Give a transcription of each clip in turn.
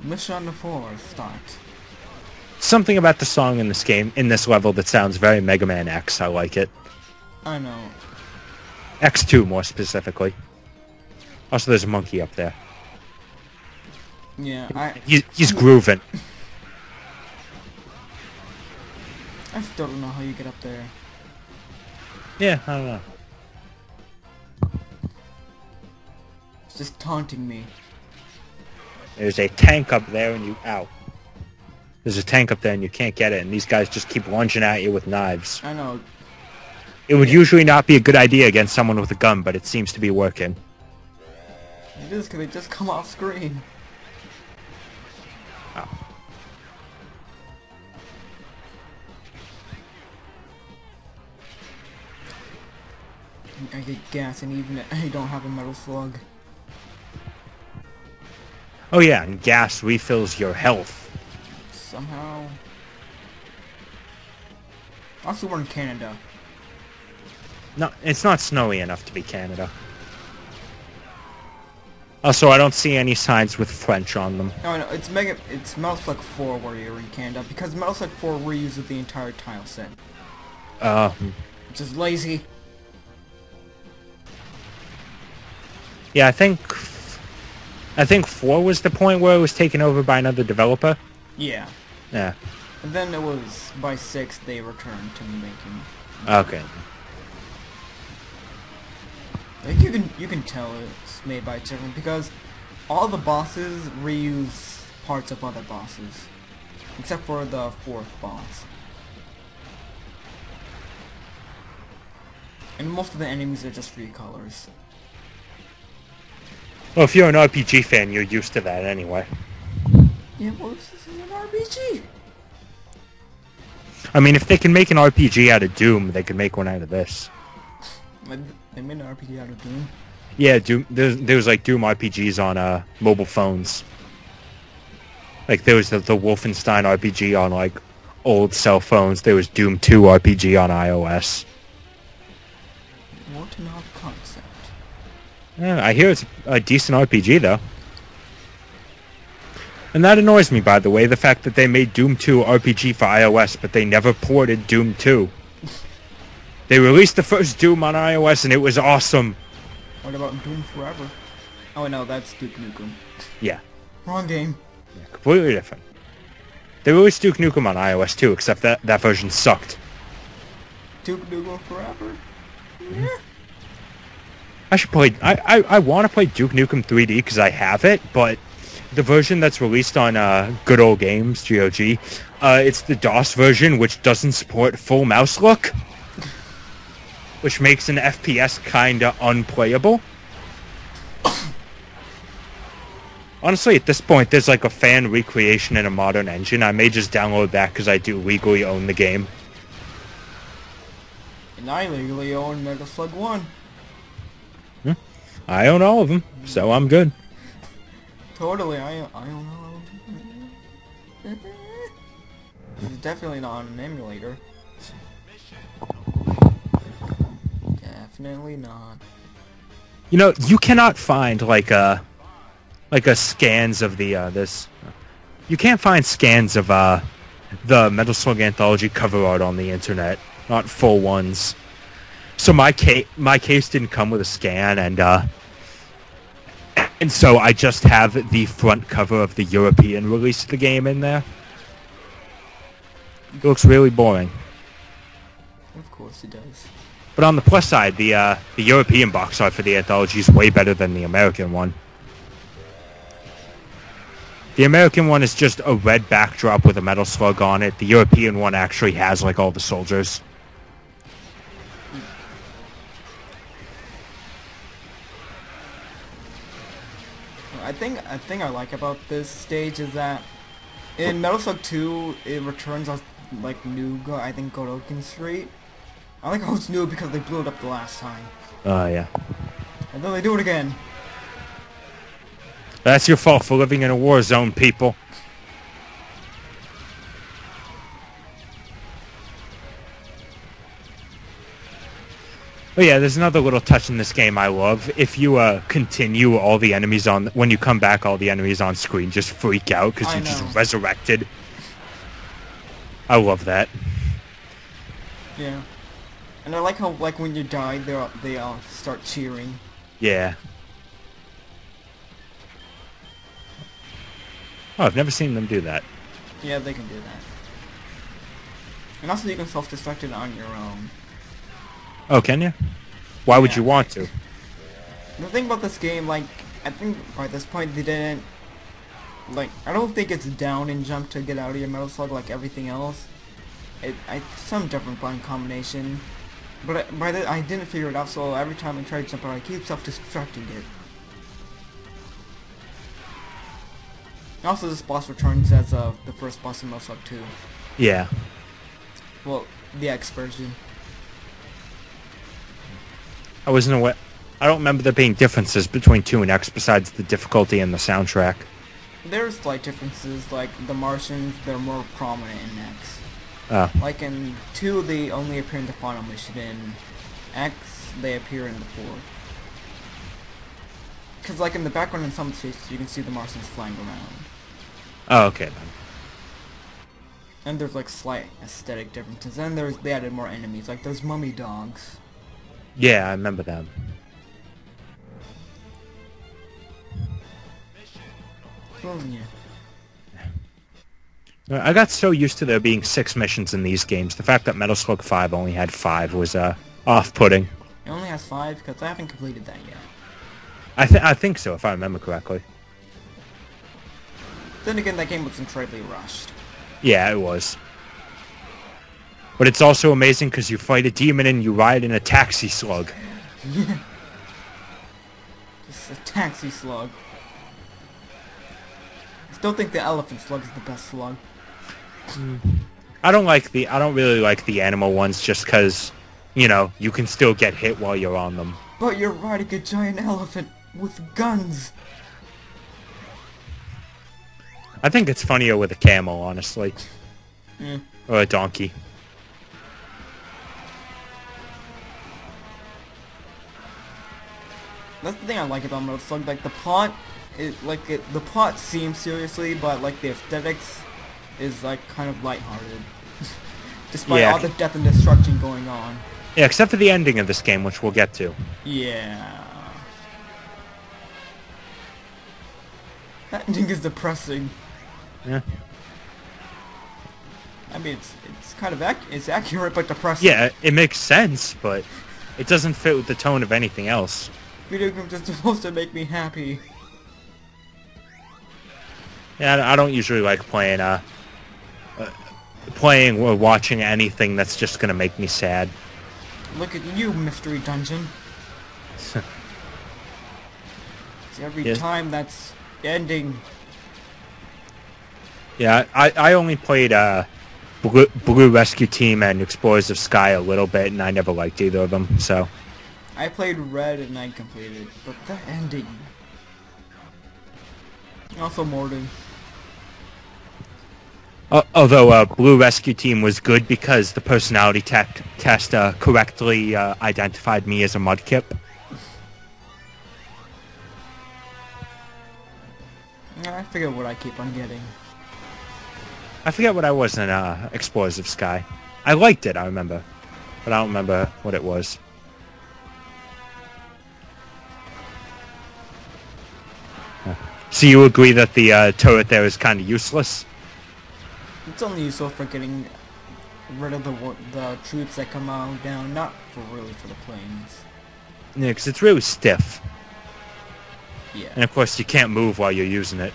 Mission 4, start. Something about the song in this game, in this level, that sounds very Mega Man X. I like it. I know. X2 more specifically. Also, there's a monkey up there. Yeah, He's grooving. I still don't know how you get up there. Yeah, I don't know. It's just taunting me. There's a tank up there and you... Ow. There's a tank up there and you can't get it, and these guys just keep lunging at you with knives. I know. It would usually not be a good idea against someone with a gun, but it seems to be working. It is because they just come off screen. Oh. I get gas and even I don't have a metal slug. Oh yeah, and gas refills your health. Somehow. Also, we're in Canada. No, it's not snowy enough to be Canada. Also, I don't see any signs with French on them. No, it's Metal Slug 4 where you're in Canada, because Metal Slug 4 reuses the entire tile set. Which is lazy. Yeah, I think 4 was the point where it was taken over by another developer. Yeah. Yeah. And then it was, by 6, they returned to making... Okay. Like, you can tell it's made by different, because all the bosses reuse parts of other bosses. Except for the 4th boss. And most of the enemies are just recolors. Well, if you're an RPG fan, you're used to that anyway. Yeah, well, this is an RPG! I mean, if they can make an RPG out of Doom, they could make one out of this. They made an RPG out of Doom? Yeah, Doom. There's like Doom RPGs on mobile phones. Like there was the Wolfenstein RPG on like old cell phones. There was Doom 2 RPG on iOS. What an odd concept. Yeah, I hear it's a decent RPG though. And that annoys me, by the way, the fact that they made Doom 2 RPG for iOS, but they never ported Doom 2. They released the first Doom on iOS, and it was awesome. What about Doom Forever? Oh no, that's Duke Nukem. Yeah. Wrong game. Yeah, completely different. They released Duke Nukem on iOS too, except that version sucked. Duke Nukem Forever? Yeah. I should play... I want to play Duke Nukem 3D because I have it, but the version that's released on Good Old Games, GOG, it's the DOS version, which doesn't support full mouse look. Which makes an FPS kinda unplayable. Honestly, at this point, there's like a fan recreation in a modern engine. I may just download that because I do legally own the game. And I legally own Metal Slug 1. I own all of them, so I'm good. Totally, I own all of them. It's definitely not on an emulator. Definitely not. You know, you cannot find like a scans of the this. You can't find scans of the Metal Slug Anthology cover art on the internet, not full ones. So my case didn't come with a scan, and so I just have the front cover of the European release of the game in there. It looks really boring. Of course it does. But on the plus side, the European box art for the anthology is way better than the American one. The American one is just a red backdrop with a Metal Slug on it. The European one actually has like all the soldiers. I think I like about this stage is that in Metal Slug 2 it returns as like new, I think, Gorokin Street. I like how it's new because they blew it up the last time. Yeah. And then they do it again. That's your fault for living in a war zone, people. Oh yeah, there's another little touch in this game I love. If you continue, all the enemies on when you come back, all the enemies on screen just freak out because I you know. just resurrected. I love that. Yeah. And I like how, like, when you die, they all start cheering. Yeah. Oh, I've never seen them do that. Yeah, they can do that. And also you can self-destruct it on your own. Oh, can you? Why would Yeah. you want to? The thing about this game, like, I think by this point they didn't... Like, I don't think it's down and jump to get out of your Metal Slug like everything else. Some different button combination. But I didn't figure it out, so every time I try to jump out, I keep self-destructing it. Also, this boss returns as the first boss in Metal Slug 2. Yeah. Well, the X version. I wasn't aware. I don't remember there being differences between 2 and X besides the difficulty and the soundtrack. There's slight differences, like the Martians, they're more prominent in X. Oh. Like in 2, they only appear in the final mission. In X, they appear in the 4. Because like in the background in some stages, you can see the Martians flying around. Oh, okay then. And there's like slight aesthetic differences. And they added more enemies, like those mummy dogs. Yeah, I remember them. Well, yeah. I got so used to there being 6 missions in these games. The fact that Metal Slug 5 only had 5 was off-putting. It only has 5 because I haven't completed that yet. I think so, if I remember correctly. Then again, that game was incredibly rushed. Yeah, it was. But it's also amazing because you fight a demon and you ride in a taxi slug. Yeah. Just a taxi slug. I still think the elephant slug is the best slug. I don't really like the animal ones just because, you know, you can still get hit while you're on them. But you're riding a giant elephant with guns. I think it's funnier with a camel, honestly. Yeah. Or a donkey. That's the thing I like about Metal Slug. Like the plot, the plot seems seriously, but like the aesthetics is like kind of lighthearted, despite all the death and destruction going on. Yeah, except for the ending of this game, which we'll get to. Yeah. That ending is depressing. Yeah. I mean, it's kind of it's accurate, but depressing. Yeah, it makes sense, but it doesn't fit with the tone of anything else. Video games are supposed to make me happy. Yeah, I don't usually like playing or watching anything that's just gonna make me sad. Look at you, Mystery Dungeon. See, every time that's ending. Yeah, I only played Blue Rescue Team and Explorers of Sky a little bit, and I never liked either of them, so... I played Red and I completed, but that ending... Also Morden. Although Blue Rescue Team was good because the personality test correctly identified me as a mudkip. I forget what I keep on getting. I forget what I was in Explorers of Sky. I liked it, I remember. But I don't remember what it was. So you agree that the turret there is kind of useless? It's only useful for getting rid of the troops that come out down, not really for the planes. Yeah, because it's really stiff. Yeah. And of course you can't move while you're using it.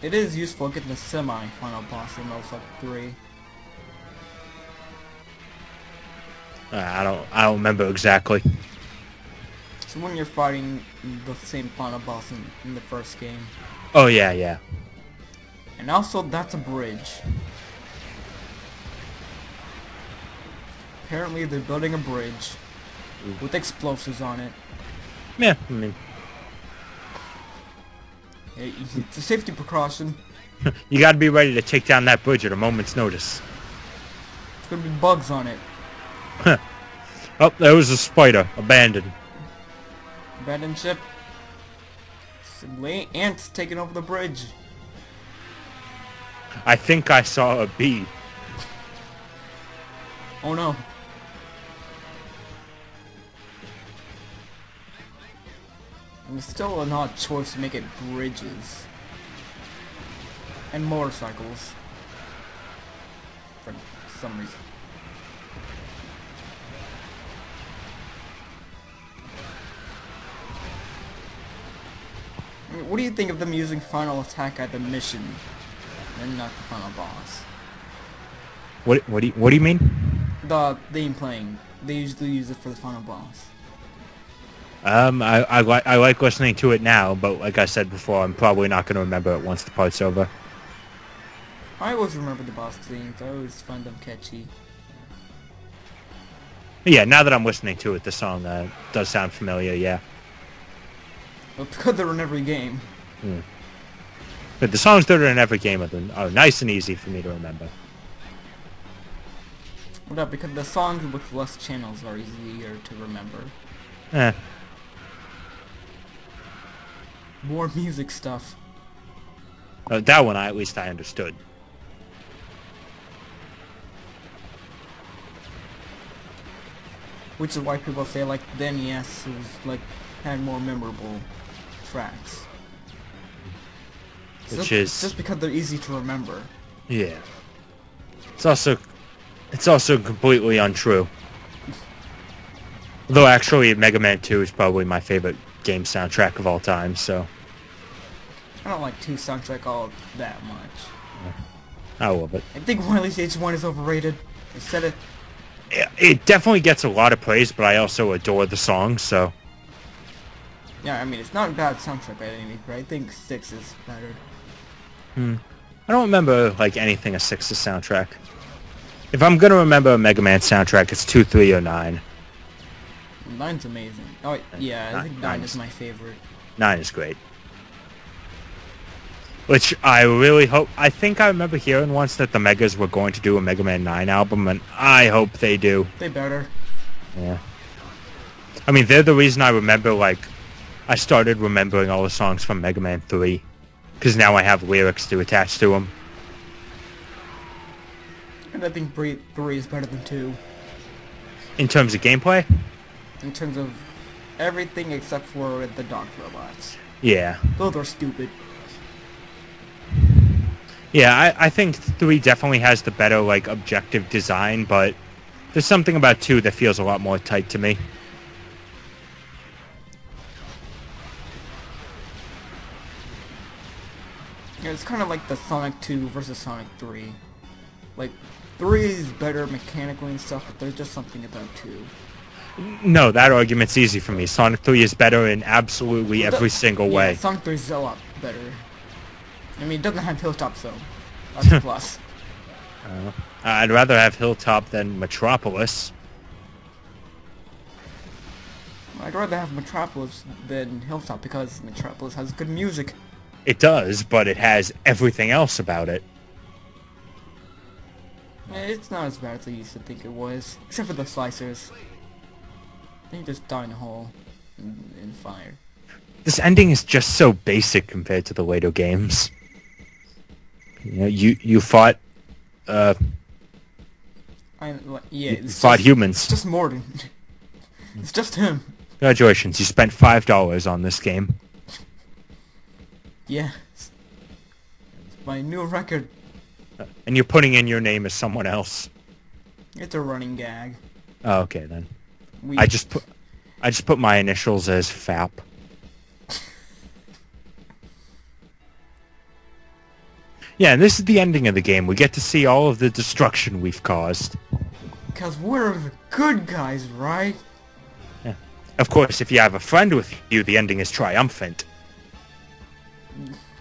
It is useful getting the semi-final boss in Metal Slug 3. I don't remember exactly. So when you're fighting the same final boss in the first game. Oh yeah, yeah. And also, that's a bridge. Apparently they're building a bridge with explosives on it. Yeah, I mean... It's a safety precaution. You gotta be ready to take down that bridge at a moment's notice. There's gonna be bugs on it. Oh, there was a spider. Abandoned. Abandoned ship. Ants taking over the bridge. I think I saw a bee. Oh no. And it's still an odd choice to make it bridges. And motorcycles. For some reason. I mean, what do you think of them using final attack at the mission and not the final boss? What do you mean? The theme playing. They usually use it for the final boss. I like listening to it now, but like I said before, I'm probably not going to remember it once the part's over. I always remember the boss themes. I always find them catchy. Yeah, now that I'm listening to it, the song does sound familiar, yeah. But because they're in every game. But the songs that are in every game are nice and easy for me to remember. Well, because the songs with less channels are easier to remember. Eh. More music stuff. That one, at least I understood. Which is why people say, like, the NES was, like, had more memorable tracks. Which is... just because they're easy to remember. Yeah. It's also completely untrue. Though actually, Mega Man 2 is probably my favorite game soundtrack of all time, so... I don't like 2 soundtrack all that much. I love it. I think Wily's H1 is overrated. I said it. It definitely gets a lot of praise, but I also adore the song, so... Yeah, I mean, it's not a bad soundtrack by any means, but I think 6 is better. I don't remember, like, anything a 6's soundtrack. If I'm gonna remember a Mega Man soundtrack, it's 2, 3, or 9. 9's amazing. Oh, yeah, I think 9 is my favorite. 9 is great. Which I really hope... I think I remember hearing once that the Megas were going to do a Mega Man 9 album, and I hope they do. They better. Yeah. I mean, they're the reason I remember, like... I started remembering all the songs from Mega Man 3. Because now I have lyrics to attach to them. And I think 3 is better than 2. In terms of gameplay? In terms of everything except for the dog robots. Yeah. Those are stupid. Yeah, I think 3 definitely has the better, like, objective design, but there's something about 2 that feels a lot more tight to me. Yeah, it's kind of like the Sonic 2 versus Sonic 3. Like, 3 is better mechanically and stuff, but there's just something about 2. No, that argument's easy for me. Sonic 3 is better in absolutely every single way. Sonic 3 is a lot better. I mean, it doesn't have Hilltop, so that's a plus. I'd rather have Hilltop than Metropolis. I'd rather have Metropolis than Hilltop because Metropolis has good music. It does, but it has everything else about it. It's not as bad as I used to think it was, except for the slicers. They just die in a hole in fire. This ending is just so basic compared to the later games. You know, you fought, yeah, you fought humans. It's just Morden. It's just him. Congratulations, you spent $5 on this game. Yeah. It's my new record. And you're putting in your name as someone else. It's a running gag. Oh, okay then. I just put my initials as FAP. Yeah, and this is the ending of the game. We get to see all of the destruction we've caused. Because we're the good guys, right? Yeah. Of course, if you have a friend with you, the ending is triumphant.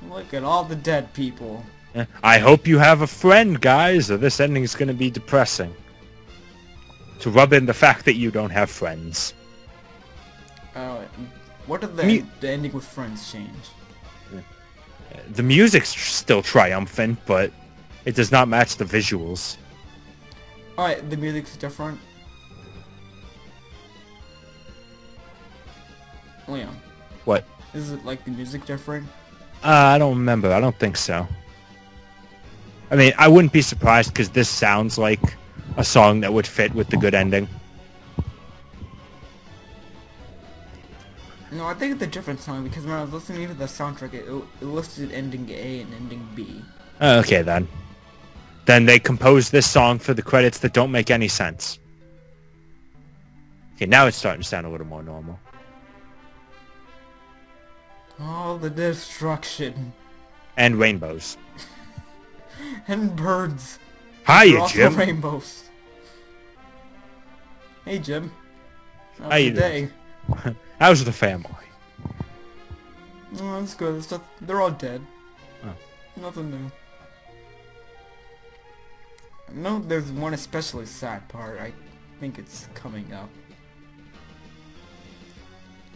Look at all the dead people. Yeah. I hope you have a friend, guys, or this ending is going to be depressing. To rub in the fact that you don't have friends. What did the ending with friends change? The music's still triumphant, but it does not match the visuals. Alright, the music's different. Leon, What? is it like the music different? I don't remember. I don't think so. I mean, I wouldn't be surprised because this sounds like a song that would fit with the good ending. No, I think it's a different song because when I was listening to the soundtrack, it listed ending A and ending B. Okay, then. Then they composed this song for the credits that don't make any sense. Okay, now it's starting to sound a little more normal. All the destruction. And rainbows. And birds. Hiya, Also Jim. rainbows. Hey, Jim. How you day? How's the family? Oh, that's good. They're all dead. Oh. Nothing new. No, there's one especially sad part. I think it's coming up.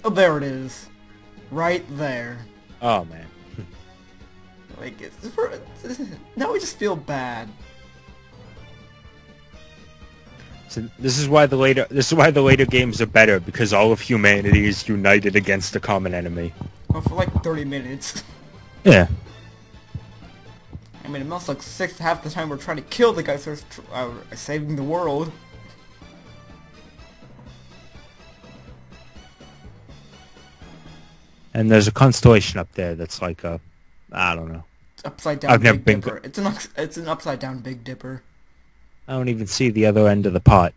Oh, there it is. Right there. Oh, man. Like, now we just feel bad. So this is why the later games are better, because all of humanity is united against a common enemy. Well, for like 30 minutes. Yeah. I mean, it must like half the time we're trying to kill the guys who's saving the world. And there's a constellation up there that's like a, I don't know. It's upside down I've never Big been Dipper. It's an upside down Big Dipper. I don't even see the other end of the pot.